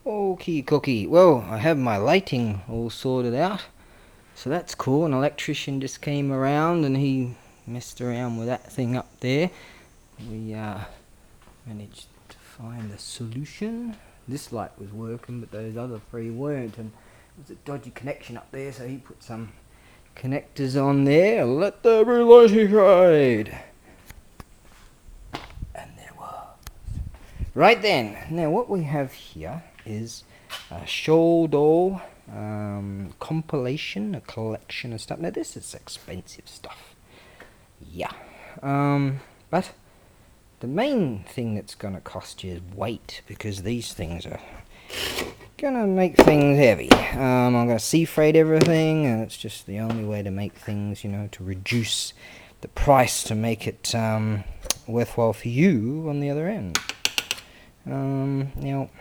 Okie cookie. Well, I have my lighting all sorted out, so that's cool. An electrician just came around and he messed around with that thing up there. We managed to find the solution. This light was working, but those other three weren't, and there was a dodgy connection up there, so he put some connectors on there. Let there be lighting right. And there was. Right then, now what we have here is a SHODO compilation, a collection of stuff. Now this is expensive stuff. Yeah. But the main thing that's going to cost you is weight, because these things are going to make things heavy. I'm going to sea freight everything, and it's just the only way to make things, to reduce the price to make it worthwhile for you on the other end. Now,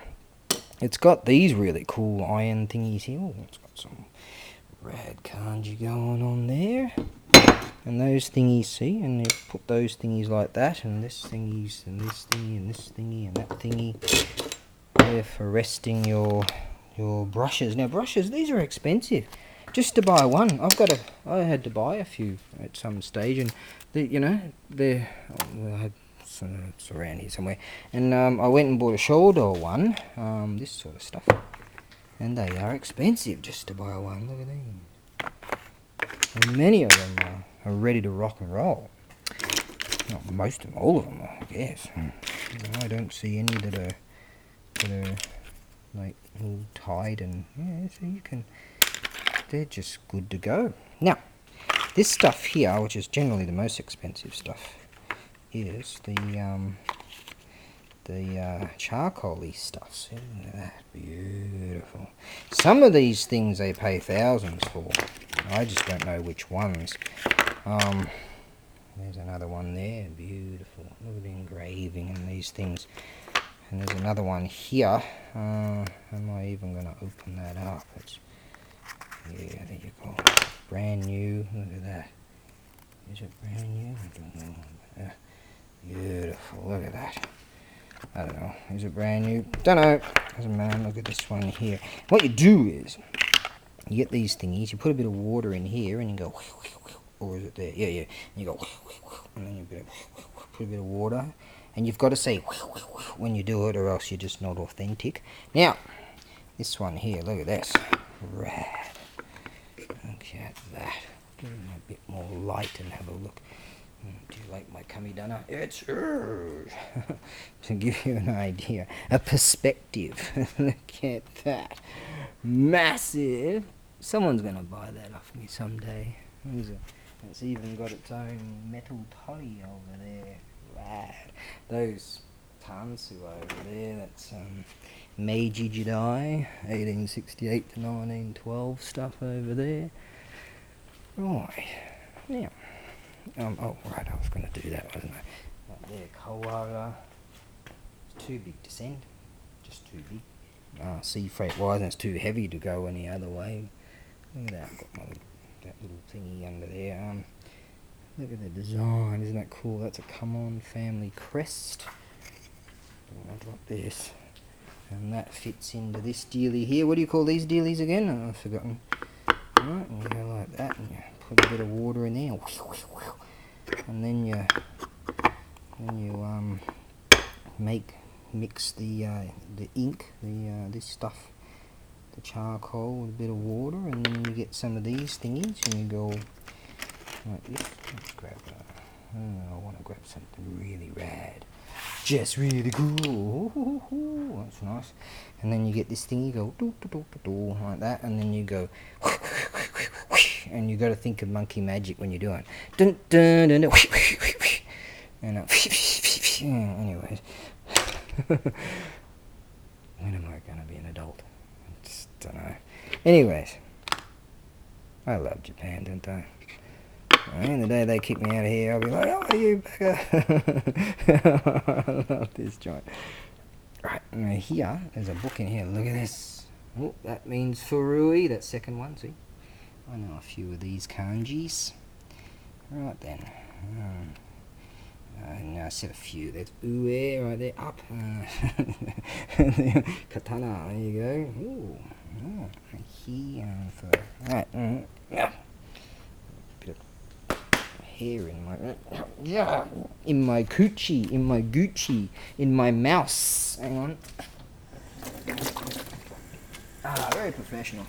it's got these really cool iron thingies here. Oh, it's got some rad kanji going on there. And those thingies, see? And you put those thingies like that, and this thingies, and this thingy, and this thingy, and that thingy. There for resting your brushes. Now, brushes, these are expensive. Just to buy one, I had to buy a few at some stage, and it's around here somewhere. And I went and bought a SHODO one, this sort of stuff, and they are expensive just to buy one. Look at these. And many of them are ready to rock and roll. Not most of them, all of them, I guess. I don't see any that are like all tied, and so they're just good to go. Now, this stuff here, which is generally the most expensive stuff, is the charcoal-y stuff. See, look at that, beautiful. Some of these things they pay thousands for. I just don't know which ones. There's another one there, beautiful. Look at the engraving and these things. And there's another one here. Am I even going to open that up? Yeah, there you go. Brand new. Look at that. Is it brand new? I don't know. Beautiful. Look at that. I don't know. Is it brand new? Don't know. Doesn't matter. Look at this one here. What you do is, you get these thingies, you put a bit of water in here, and you go, or is it there? Yeah. And you go, and then you put a bit of water, and you've got to say when you do it, or else you're just not authentic. Now, this one here, look at this. Rad. Look at that. Give them a bit more light and have a look. Do you like my kamidana? It's to give you an idea, a perspective. Look at that. Massive. Someone's going to buy that off me someday. It's even got its own metal tolly over there. Rad. Those Tansu over there, that's Meiji Jidai, 1868 to 1912 stuff over there. Right. Now, oh, right, I was going to do that, wasn't I? Right there, Kawara. It's too big to send. Just too big. Sea freight wise, and it's too heavy to go any other way. Look at that, I've got that little thingy under there. Look at the design, isn't that cool? That's a Come On Family crest. I'll drop this. And that fits into this dealie here. What do you call these dealies again? Oh, I've forgotten. Right, and you go like that, and you put a bit of water in there, and then you mix the ink, this stuff, the charcoal with a bit of water, and then you get some of these thingies, and you go like this. Let's grab. I want to grab something really rad, just really cool. That's nice. And then you get this thing. You go like that, and then you go. And you got to think of monkey magic when you're doing. Dun dun dun dun. And anyways, when am I gonna be an adult? I just don't know. Anyways, I love Japan, don't I? And the day they kick me out of here, I'll be like, oh, you beggar. I love this joint. Right, now here, there's a book in here. Look at this. Oh, that means Furui, that second one, see? I know a few of these kanjis. Right then. And I said a few. There's ue right there, up. Katana, there you go. Ooh, here for right. Yeah. Bit of hair in my in my coochie, in my Gucci, in my mouse. Hang on. Very professional.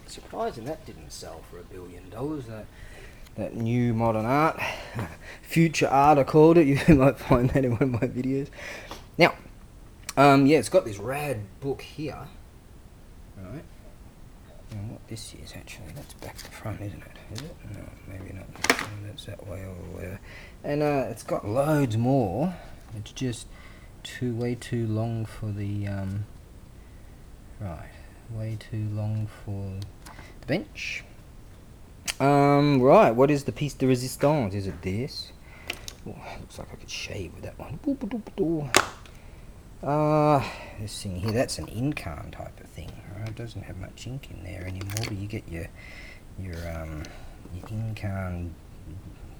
Surprising that didn't sell for $1 billion. That new modern art, future art I called it. You might find that in one of my videos. Now, yeah, it's got this rad book here, right? And what this is actually, that's back to front, isn't it? Is it? No, maybe not. That's that way or whatever. And it's got loads more. It's just way too long for the right. Way too long for the bench. Right, what is the piece de resistance? Is it this? Oh, looks like I could shave with that one. This thing here, that's an incarn type of thing. Right? It doesn't have much ink in there anymore, but you get your incarn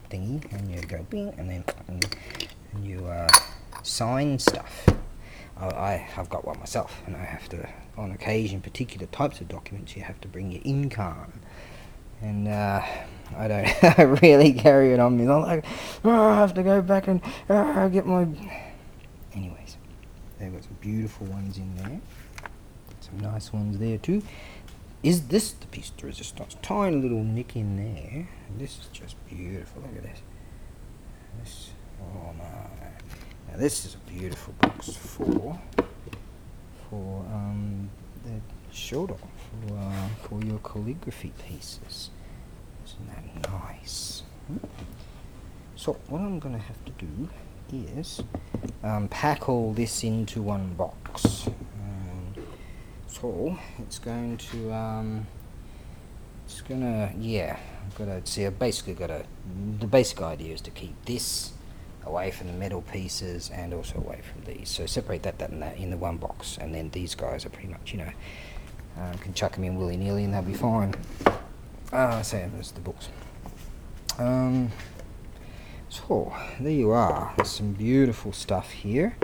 thingy, and you go bing, and then and you sign stuff. I've got one myself, and I have to, on occasion, particular types of documents, you have to bring your incarn. And I don't really carry it on me. I'm like, I have to go back and get my... Anyways, they've got some beautiful ones in there. Some nice ones there too. Is this the piece de resistance? Tiny little nick in there. This is just beautiful. Look at this. This, oh my. Now this is a beautiful box for the SHODO, for your calligraphy pieces. Isn't that nice? So what I'm going to have to do is pack all this into one box. So it's going to yeah, I've basically got to, the basic idea is to keep this away from the metal pieces and also away from these. So separate that and that in the one box, and then these guys are pretty much, you know, can chuck them in willy-nilly and they'll be fine. So there's the books. So there you are. There's some beautiful stuff here,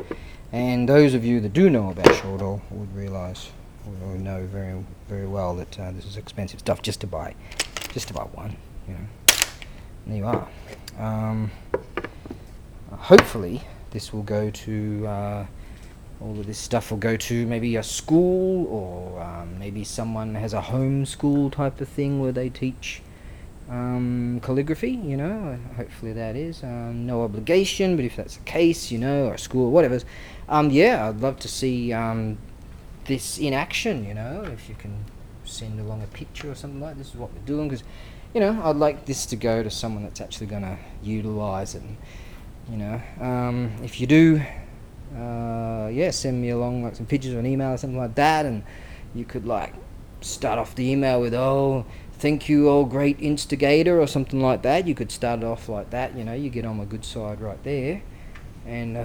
and those of you that do know about SHODO would realise, or know very, very well that this is expensive stuff just to buy one. You know, and there you are. Hopefully, this will go to all of this stuff will go to maybe a school, or maybe someone has a home school type of thing where they teach calligraphy, you know. Hopefully that is no obligation, but if that's the case, you know, or a school or whatever, yeah, I'd love to see this in action, you know. If you can send along a picture or something like this is what we're doing, because, you know, I'd like this to go to someone that's actually going to utilize it. And, you know, if you do, yeah, send me along like some pictures or an email or something like that, and you could like start off the email with, oh, thank you, oh great instigator, or something like that. You could start it off like that, you know. You get on my good side right there. And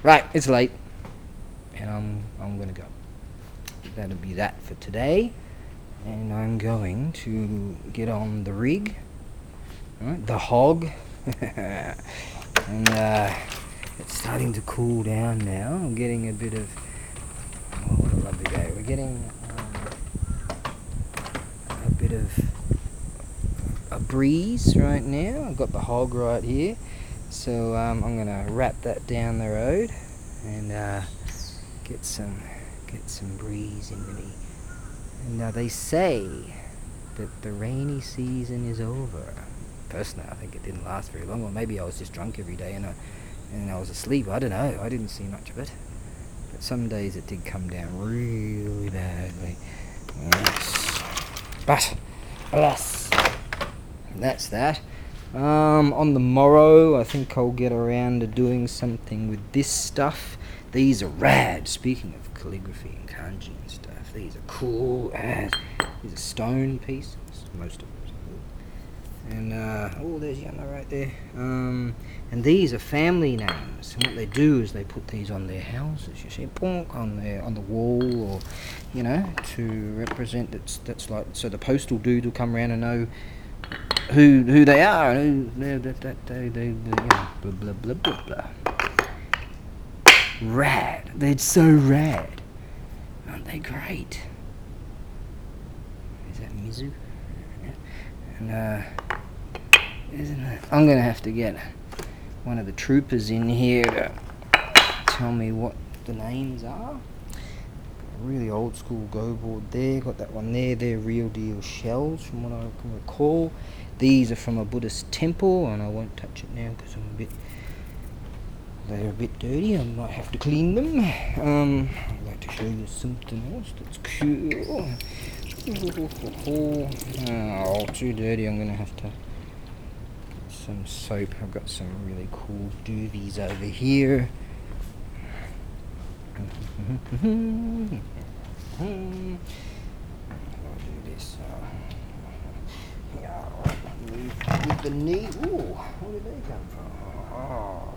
right, it's late, and I'm gonna go. That'll be that for today, and I'm going to get on the rig, right, the hog. And it's starting to cool down now. I'm getting a bit of, oh, what a lovely day. We're getting a bit of a breeze right now. I've got the hog right here, so I'm gonna wrap that down the road and get some breeze into me. And they say that the rainy season is over. Personally, I think it didn't last very long, or maybe I was just drunk every day and I was asleep. I don't know. I didn't see much of it. But some days it did come down really badly. Yes. But, alas, that's that. On the morrow, I think I'll get around to doing something with this stuff. These are rad. Speaking of calligraphy and kanji and stuff, these are cool. These are stone pieces, most of them. And oh, there's Yana right there. And these are family names. And what they do is they put these on their houses. You see, bonk, on the wall, or, you know, to represent that's like, so the postal dude will come around and know who they are, and who they you know, blah blah blah blah blah. Rad. They're so rad. Aren't they great? Is that Mizu? And isn't it? I'm gonna have to get one of the troopers in here to tell me what the names are. Got a really old school Go board there. Got that one there. They're real deal shells from what I can recall. These are from a Buddhist temple, and I won't touch it now because they're a bit dirty. I might have to clean them. I'd like to show you something else that's cool. Oh, too dirty. I'm gonna have to get some soap. I've got some really cool doobies over here. I'll do this. With the knee. Ooh, where did they come from? Oh,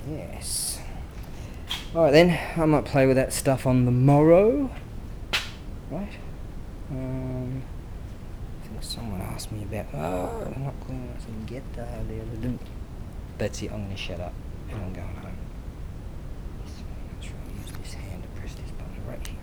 yes. Alright then, I might play with that stuff on the morrow. Right? I think someone asked me about, I'm not clean enough to get the other day. That's it, I'm going to shut up and I'm going home. Let's try and use this hand to press this button right here.